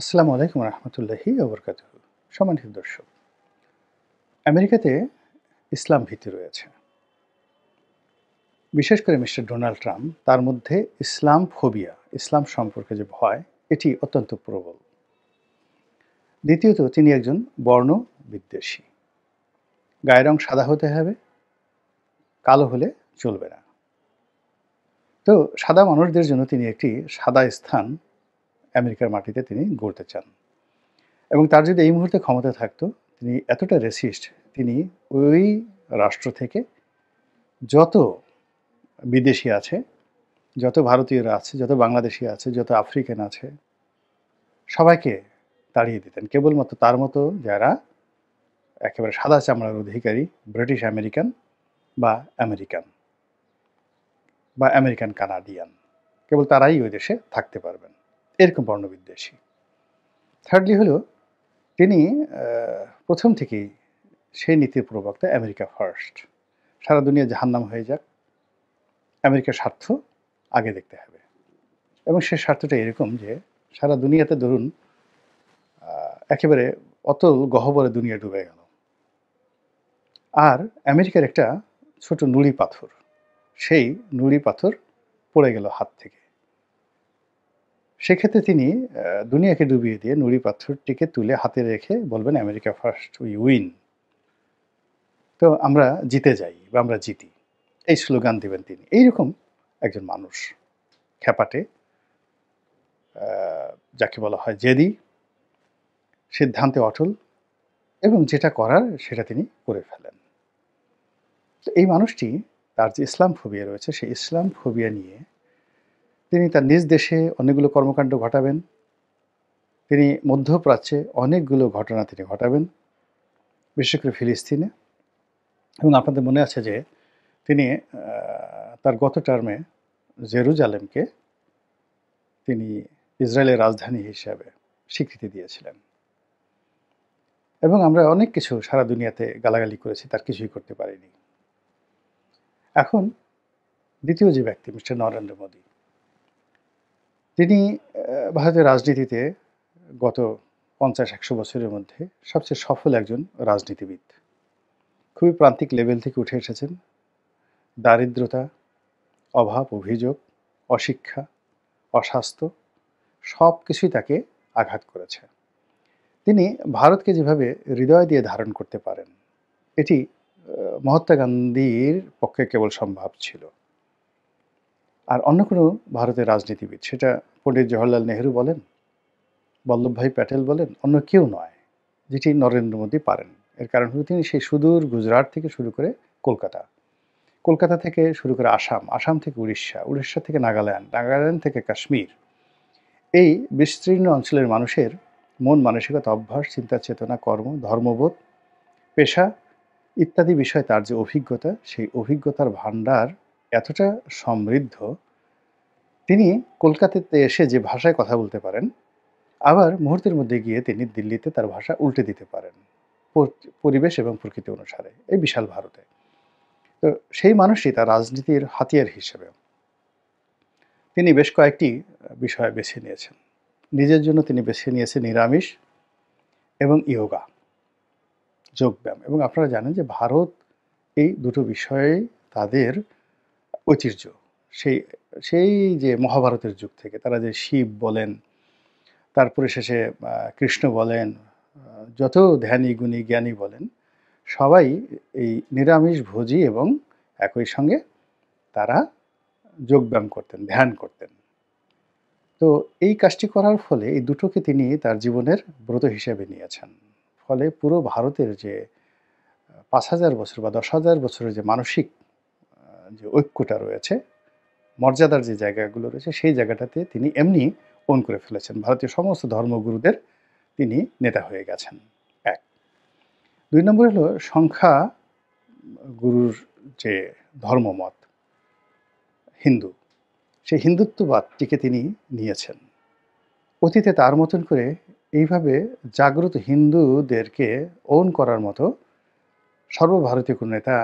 আসসালামু আলাইকুম রহমতুল্লাহি ওবরকাতুহু। সম্মানিত দর্শক, আমেরিকাতে ইসলাম ভীতি রয়েছে। বিশেষ করে মিস্টার ডোনাল্ড ট্রাম্প, তার মধ্যে ইসলাম ফোবিয়া, ইসলাম সম্পর্কে যে ভয়, এটি অত্যন্ত প্রবল। দ্বিতীয়ত, তিনি একজন বর্ণ বিদ্বেষী। গায়ের রং সাদা হতে হবে, কালো হলে চলবে না। তো সাদা মানুষদের জন্য তিনি একটি সাদা স্থান আমেরিকার মাটিতে তিনি গড়তে চান। এবং তার যদি এই মুহূর্তে ক্ষমতা থাকতো, তিনি এতটা রেসিস্ট, তিনি ওই রাষ্ট্র থেকে যত বিদেশি আছে, যত ভারতীয়রা আছে, যত বাংলাদেশি আছে, যত আফ্রিকান আছে, সবাইকে তাড়িয়ে দিতেন। কেবলমাত্র তার মতো যারা একেবারে সাদা চামড়ার অধিকারী, ব্রিটিশ আমেরিকান বা আমেরিকান বা আমেরিকান কানাডিয়ান, কেবল তারাই ওই দেশে থাকতে পারবেন। এরকম বর্ণবিদ্বেষী। থার্ডলি হলো, তিনি প্রথম থেকেই সেই নীতির প্রবক্তা, আমেরিকা ফার্স্ট। সারা দুনিয়া জাহান্নাম হয়ে যাক, আমেরিকার স্বার্থ আগে দেখতে হবে। এবং সে স্বার্থটা এরকম যে সারা দুনিয়াতে ধরুন একেবারে অতল গহ্বরে দুনিয়া ডুবে গেল, আর আমেরিকার একটা ছোট নুড়ি পাথর, সেই নুড়ি পাথর পড়ে গেল হাত থেকে। সেক্ষেত্রে তিনি দুনিয়াকে ডুবিয়ে দিয়ে নুড়ি পাথরটিকে তুলে হাতে রেখে বলবেন, আমেরিকা ফার্স্ট, উই উইন। তো আমরা জিতে যাই বা আমরা জিতি, এই স্লোগান দিবেন তিনি। এইরকম একজন মানুষ, খ্যাপাটে, যাকে বলা হয় জেদি, সিদ্ধান্তে অটল, এবং যেটা করার সেটা তিনি করে ফেলেন। তো এই মানুষটি, তার যে ইসলাম ফোবিয়া রয়েছে, সেই ইসলাম ফোবিয়া নিয়ে তিনি তার নিজ দেশে অনেকগুলো কর্মকাণ্ড ঘটাবেন। তিনি মধ্যপ্রাচ্যে অনেকগুলো ঘটনা তিনি ঘটাবেন, বিশেষ করে ফিলিস্তিনে। এবং আপনাদের মনে আছে যে তিনি তার গত টার্মে জেরুজালেমকে তিনি ইসরায়েলের রাজধানী হিসাবে স্বীকৃতি দিয়েছিলেন। এবং আমরা অনেক কিছু সারা দুনিয়াতে গালাগালি করেছি, তার কিছুই করতে পারিনি। এখন দ্বিতীয় যে ব্যক্তি, মিস্টার নরেন্দ্র মোদী, তিনি ভারতের রাজনীতিতে গত ৫০-১০০ বছরের মধ্যে সবচেয়ে সফল একজন রাজনীতিবিদ। খুবই প্রান্তিক লেভেল থেকে উঠে এসেছেন। দারিদ্রতা, অভাব, অভিযোগ, অশিক্ষা, অস্বাস্থ্য, সব কিছুই তাকে আঘাত করেছে। তিনি ভারতকে যেভাবে হৃদয় দিয়ে ধারণ করতে পারেন, এটি মহাত্মা গান্ধীর পক্ষে কেবল সম্ভব ছিল। আর অন্য কোনো ভারতের রাজনীতিবিদ, সেটা পণ্ডিত জওহরলাল নেহেরু বলেন, বল্লভভাই প্যাটেল বলেন, অন্য কেউ নয় যেটি নরেন্দ্র মোদী পারেন। এর কারণ হলো, তিনি সেই সুদূর গুজরাট থেকে শুরু করে কলকাতা, কলকাতা থেকে শুরু করে আসাম, আসাম থেকে উড়িষ্যা, উড়িষ্যা থেকে নাগাল্যান্ড, নাগাল্যান্ড থেকে কাশ্মীর, এই বিস্তীর্ণ অঞ্চলের মানুষের মন মানসিকতা, অভ্যাস, চিন্তা চেতনা, কর্ম, ধর্মবোধ, পেশা ইত্যাদি বিষয়ে তার যে অভিজ্ঞতা, সেই অভিজ্ঞতার ভাণ্ডার এতটা সমৃদ্ধ, তিনি কলকাতাতে এসে যে ভাষায় কথা বলতে পারেন, আবার মুহূর্তের মধ্যে গিয়ে তিনি দিল্লিতে তার ভাষা উল্টে দিতে পারেন পরিবেশ এবং প্রকৃতি অনুসারে, এই বিশাল ভারতে। তো সেই মানুষই তার রাজনীতির হাতিয়ার হিসেবে তিনি বেশ কয়েকটি বিষয় বেছে নিয়েছেন। নিজের জন্য তিনি বেছে নিয়েছেন নিরামিষ এবং ইয়োগা, যোগব্যায়াম। এবং আপনারা জানেন যে ভারত এই দুটো বিষয়ে তাদের ঐতিহ্য, সেই সেই যে মহাভারতের যুগ থেকে তারা যে শিব বলেন, তারপরে শেষে কৃষ্ণ বলেন, যত ধ্যানী গুণী জ্ঞানী বলেন, সবাই এই নিরামিষভোজী এবং একই সঙ্গে তারা যোগব্যায়াম করতেন, ধ্যান করতেন। তো এই কাজটি করার ফলে এই দুটোকে তিনি তার জীবনের ব্রত হিসেবে নিয়েছেন। ফলে পুরো ভারতের যে ৫,০০০ বছর বা ১০,০০০ বছরের যে মানসিক যে ঐক্যটা রয়েছে, মর্যাদার যে জায়গাগুলো রয়েছে, সেই জায়গাটাতে তিনি এমনি ওন করে ফেলেছেন। ভারতীয় সমস্ত ধর্মগুরুদের তিনি নেতা হয়ে গেছেন, ১। ২ নম্বর হলো সংখ্যা গুরুর যে ধর্মমত, হিন্দু, সেই হিন্দুত্ববাদটিকে তিনি নিয়েছেন। অতীতে তার মতন করে এইভাবে জাগ্রত হিন্দুদেরকে ওন করার মতো সর্বভারতীয় কোনো নেতা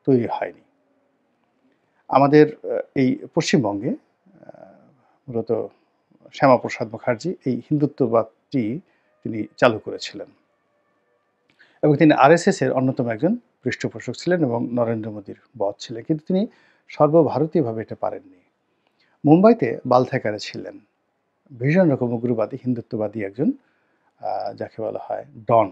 তৈরি হয়নি। আমাদের এই পশ্চিমবঙ্গে মূলত শ্যামাপ্রসাদ মুখার্জি এই হিন্দুত্ববাদ জামাতটি তিনি চালু করেছিলেন এবং তিনি আরএসএস এর অন্যতম একজন পৃষ্ঠপোষক ছিলেন এবং নরেন্দ্র মোদীর বস ছিলেন। কিন্তু তিনি সর্বভারতীয়ভাবে এটা পারেননি। মুম্বাইতে বালথাকারে ছিলেন। ভীষণ রকম উগ্রবাদী, হিন্দুত্ববাদী একজন যাকে বলা হয় ডন।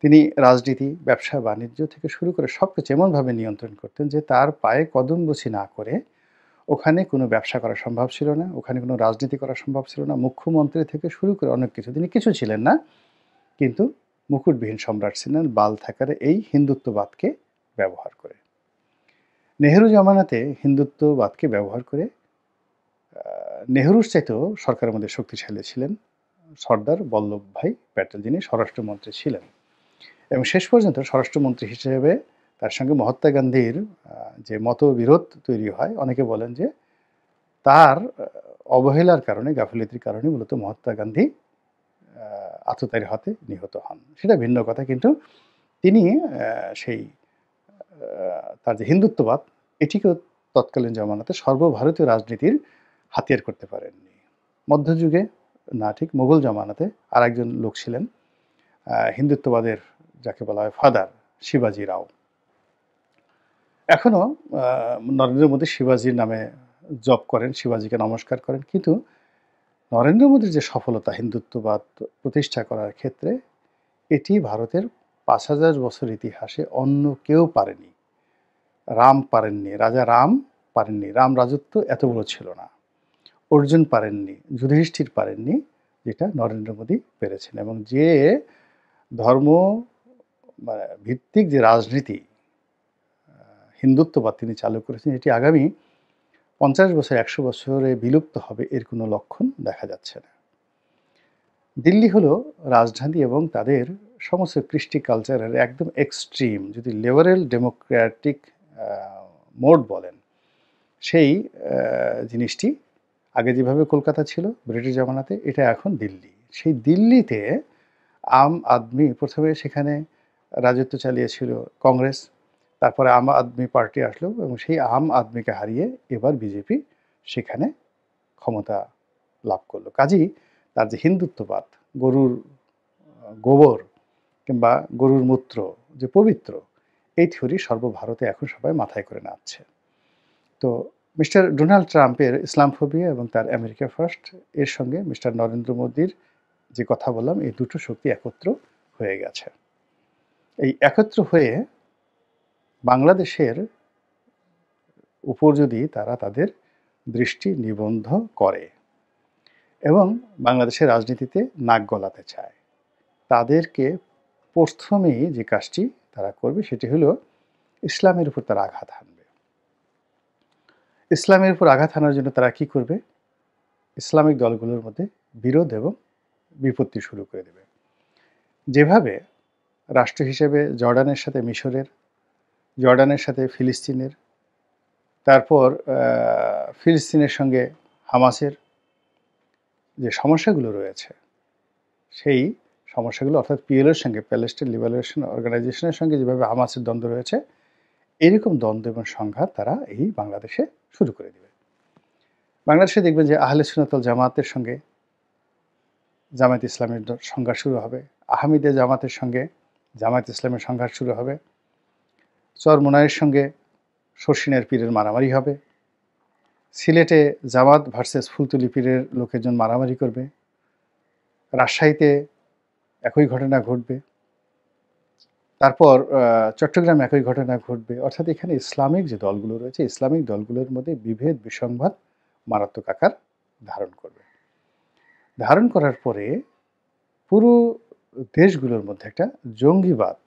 তিনি রাজনীতি, ব্যবসা-বাণিজ্য থেকে শুরু করে সবকিছু এমনভাবে নিয়ন্ত্রণ করতেন যে তার পায়ে কদমবুছি না করে ওখানে কোনো ব্যবসা করা সম্ভব ছিল না, ওখানে কোনো রাজনীতি করা সম্ভব ছিল না। মুখ্যমন্ত্রী থেকে শুরু করে অনেক কিছু। তিনি কিছু ছিলেন না, কিন্তু মুকুটবিহীন সম্রাট ছিলেন বালথাকারে এই হিন্দুত্ববাদকে ব্যবহার করে। নেহেরু জামানাতে হিন্দুত্ববাদকে ব্যবহার করে নেহেরুর চাইতেও সরকারের মধ্যে শক্তিশালী ছিলেন সর্দার বল্লভভাই প্যাটেল, যিনি স্বরাষ্ট্রমন্ত্রী ছিলেন এবং শেষ পর্যন্ত স্বরাষ্ট্রমন্ত্রী হিসেবে তার সঙ্গে মহাত্মা গান্ধীর যে মতবিরোধ তৈরি হয়, অনেকে বলেন যে তার অবহেলার কারণে, গাফিলতির কারণে মূলত মহাত্মা গান্ধী আততায়ীর হাতে নিহত হন। সেটা ভিন্ন কথা, কিন্তু তিনি সেই তার যে হিন্দুত্ববাদ এটিকেও তৎকালীন জমানাতে সর্বভারতীয় রাজনীতির হাতিয়ার করতে পারেননি। মধ্যযুগে না, ঠিক মোগল জমানাতে আরেকজন লোক ছিলেন হিন্দুত্ববাদের যাকে বলা হয় ফাদার, শিবাজি রাও। এখনও নরেন্দ্র মোদী শিবাজির নামে জপ করেন, শিবাজিকে নমস্কার করেন, কিন্তু নরেন্দ্র মোদীর যে সফলতা হিন্দুত্ববাদ প্রতিষ্ঠা করার ক্ষেত্রে, এটি ভারতের ৫,০০০ বছর ইতিহাসে অন্য কেউ পারেনি। রাম পারেননি, রাজা রাম পারেননি, রাম রাজত্ব এত বড় ছিল না। অর্জুন পারেননি, যুধিষ্ঠির পারেননি, যেটা নরেন্দ্র মোদী পেরেছেন। এবং যে ধর্ম ভিত্তিক যে রাজনীতি হিন্দুত্ববাদ তিনি চালু করেছেন, এটি আগামী ৫০ বছর ১০০ বছরে বিলুপ্ত হবে এর কোনো লক্ষণ দেখা যাচ্ছে না। দিল্লি হলো রাজধানী এবং তাদের সমস্ত কৃষ্টি কালচারের একদম এক্সট্রিম, যদি লিবারেল ডেমোক্রেটিক মোড বলেন, সেই জিনিসটি আগে যেভাবে কলকাতা ছিল ব্রিটিশ জামানাতে, এটা এখন দিল্লি। সেই দিল্লিতে আম আদমি প্রথমে সেখানে রাজত্ব চালিয়েছিল কংগ্রেস, তারপরে আম আদমি পার্টি আসলো এবং সেই আম আদমিকে হারিয়ে এবার বিজেপি সেখানে ক্ষমতা লাভ করলো। কাজেই তার যে হিন্দুত্ববাদ, গরুর গোবর কিংবা গরুর মূত্র যে পবিত্র, এই থিওরি সর্বভারতে এখন সবাই মাথায় করে নাচছে। তো মিস্টার ডোনাল্ড ট্রাম্পের ইসলামফোবিয়া এবং তার আমেরিকা ফার্স্ট এর সঙ্গে মিস্টার নরেন্দ্র মোদীর যে কথা বললাম, এই দুটো শক্তি একত্র হয়ে গেছে। এই একত্র হয়ে বাংলাদেশের উপর যদি তারা তাদের দৃষ্টি নিবদ্ধ করে এবং বাংলাদেশের রাজনীতিতে নাক গলাতে চায়, তাদেরকে প্রথমেই যে কাজটি তারা করবে সেটি হলো ইসলামের উপর তারা আঘাত হানবে। ইসলামের উপর আঘাত হানার জন্য তারা কি করবে? ইসলামিক দলগুলোর মধ্যে বিরোধ এবং বিপত্তি শুরু করে দেবে। যেভাবে রাষ্ট্র হিসেবে জর্ডানের সাথে মিশরের, জর্ডানের সাথে ফিলিস্তিনের, তারপর ফিলিস্তিনের সঙ্গে হামাসের যে সমস্যাগুলো রয়েছে, সেই সমস্যাগুলো অর্থাৎ পিএলওর সঙ্গে, প্যালেস্টাইন লিবারেশন অর্গানাইজেশনের সঙ্গে যেভাবে হামাসের দ্বন্দ্ব রয়েছে, এরকম দ্বন্দ্ব এবং সংঘাত তারা এই বাংলাদেশে শুরু করে দেবে। বাংলাদেশে দেখবেন যে আহলে সুন্নাত ওয়াল জামাতের সঙ্গে জামায়াত ইসলামের সংঘাত শুরু হবে, আহমদিয়া জামাতের সঙ্গে জামায়াত ইসলামের সংঘাত শুরু হবে, চরমোনাইয়ের সঙ্গে শর্ষিনের পীরের মারামারি হবে, সিলেটে জামাত ভার্সেস ফুলতলি পীরের লোকেজন মারামারি করবে, রাজশাহীতে একই ঘটনা ঘটবে, তারপর চট্টগ্রামে একই ঘটনা ঘটবে। অর্থাৎ এখানে ইসলামিক যে দলগুলো রয়েছে, ইসলামিক দলগুলোর মধ্যে বিভেদ বিসংবাদ মারাত্মক আকার ধারণ করবে। ধারণ করার পরে পুরো দেশগুলোর মধ্যে একটা জঙ্গিবাদ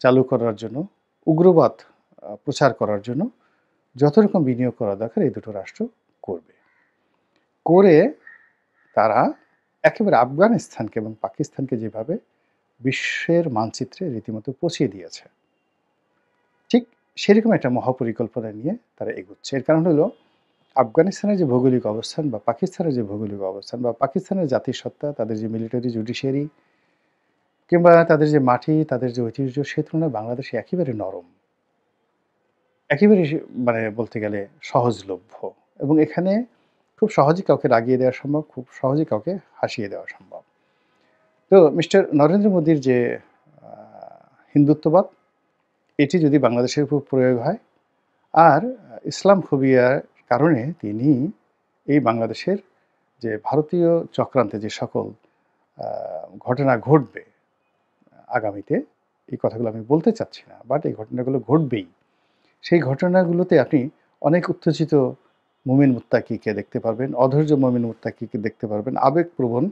চালু করার জন্য, উগ্রবাদ প্রচার করার জন্য যত রকম বিনিয়োগ করা দরকার এই দুটো রাষ্ট্র করবে। করে তারা একেবারে আফগানিস্তানকে এবং পাকিস্তানকে যেভাবে বিশ্বের মানচিত্রে রীতিমতো পৌঁছিয়ে দিয়েছে, ঠিক সেরকম একটা মহাপরিকল্পনা নিয়ে তারা এগোচ্ছে। এর কারণ হলো আফগানিস্তানের যে ভৌগোলিক অবস্থান বা পাকিস্তানের যে ভৌগোলিক অবস্থান বা পাকিস্তানের জাতিসত্তা, তাদের যে মিলিটারি জুডিশিয়ারি কিংবা তাদের যে মাটি, তাদের যে ঐতিহ্য, সে তুলনায় বাংলাদেশে একেবারে নরম, একেবারে বলতে গেলে সহজলভ্য এবং এখানে খুব সহজেই কাউকে রাগিয়ে দেওয়া সম্ভব, খুব সহজেই কাউকে হাসিয়ে দেওয়া সম্ভব। তো মিস্টার নরেন্দ্র মোদির যে হিন্দুত্ববাদ, এটি যদি বাংলাদেশের উপর প্রয়োগ হয়, আর ইসলাম ফোবিয়ার কারণে তিনি এই বাংলাদেশের যে ভারতীয় চক্রান্তে যে সকল ঘটনা ঘটবে আগামীতে, এই কথাগুলো আমি বলতে চাচ্ছি না, বাট এই ঘটনাগুলো ঘটবেই। সেই ঘটনাগুলোতে আপনি অনেক উত্তেজিত মুমিন মুত্তাকিকে দেখতে পারবেন, অধৈর্য মুমিন মুত্তাকিকে দেখতে পারবেন, আবেগপ্রবণ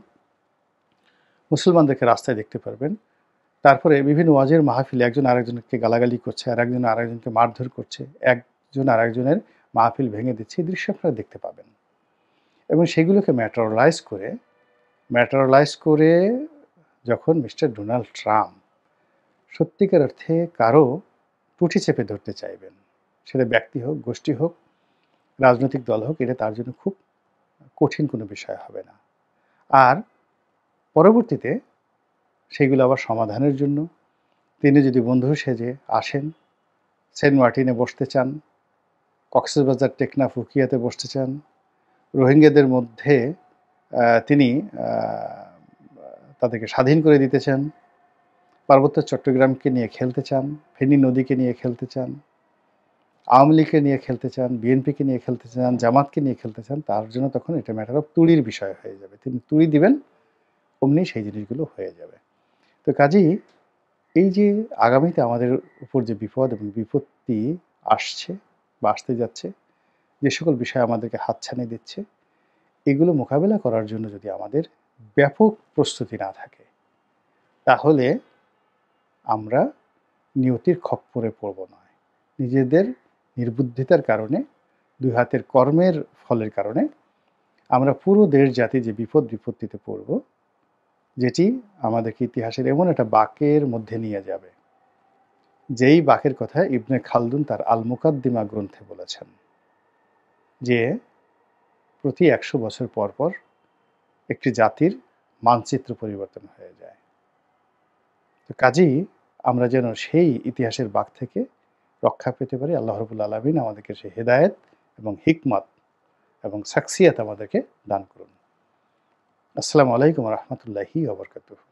মুসলমানদেরকে রাস্তায় দেখতে পারবেন। তারপরে বিভিন্ন ওয়াজের মাহফিলে একজন আরেকজনকে গালাগালি করছে, আর একজন আরেকজনকে মারধর করছে, একজন আরেকজনের মাহফিল ভেঙে দিচ্ছে, এই দৃশ্য আপনারা দেখতে পাবেন। এবং সেগুলোকে ম্যাটেরিয়ালাইজ করে যখন মিস্টার ডোনাল্ড ট্রাম্প সত্যিকার অর্থে কারো টুটি চেপে ধরতে চাইবেন, সেটা ব্যক্তি হোক, গোষ্ঠী হোক, রাজনৈতিক দল হোক, এটা তার জন্য খুব কঠিন কোনো বিষয় হবে না। আর পরবর্তীতে সেগুলো আবার সমাধানের জন্য তিনি যদি বন্ধু সেজে আসেন, সেন্ট মার্টিনে বসতে চান, কক্সবাজার, টেকনাফ, উখিয়াতে বসতে চান, রোহিঙ্গাদের মধ্যে তিনি তাদেরকে স্বাধীন করে দিতে চান, পার্বত্য চট্টগ্রামকে নিয়ে খেলতে চান, ফেনী নদীকে নিয়ে খেলতে চান, আওয়ামী লীগকে নিয়ে খেলতে চান, বিএনপিকে নিয়ে খেলতে চান, জামাতকে নিয়ে খেলতে চান, তার জন্য তখন এটা ম্যাটার অফ তুড়ির বিষয় হয়ে যাবে। তিনি তুড়ি দিবেন, অমনি সেই জিনিসগুলো হয়ে যাবে। তো কাজেই এই যে আগামীতে আমাদের উপর যে বিপদ এবং বিপত্তি আসছে বা আসতে যাচ্ছে, যে সকল বিষয় আমাদেরকে হাতছানি দিচ্ছে, এগুলো মোকাবেলা করার জন্য যদি আমাদের ব্যাপক প্রস্তুতি না থাকে, তাহলে আমরা নিয়তির খপ্পরে পড়ব নয়। নিজেদের নির্বুদ্ধিতার কারণে, দুই হাতের কর্মের ফলের কারণে আমরা পুরো দেশ জাতি যে বিপদ বিপত্তিতে পড়ব, যেটি আমাদেরকে ইতিহাসের এমন একটা বাঁকের মধ্যে নিয়ে যাবে, যেই বাঁকের কথা ইবনে খালদুন তার আল মুকাদ্দিমা গ্রন্থে বলেছেন, যে প্রতি 100 বছর পর পর একটি জাতির মানচিত্র পরিবর্তন হয়ে যায়। তো কাজেই আমরা যেন সেই ইতিহাসের বাঁক থেকে রক্ষা পেতে পারি, আল্লাহ রাব্বুল আলামিন আমাদেরকে সেই হেদায়েত এবং হিকমত এবং শাখসিয়াত আমাদেরকে দান করুন। আসসালামু আলাইকুম ওয়া রাহমাতুল্লাহি ওয়া বারাকাতুহু।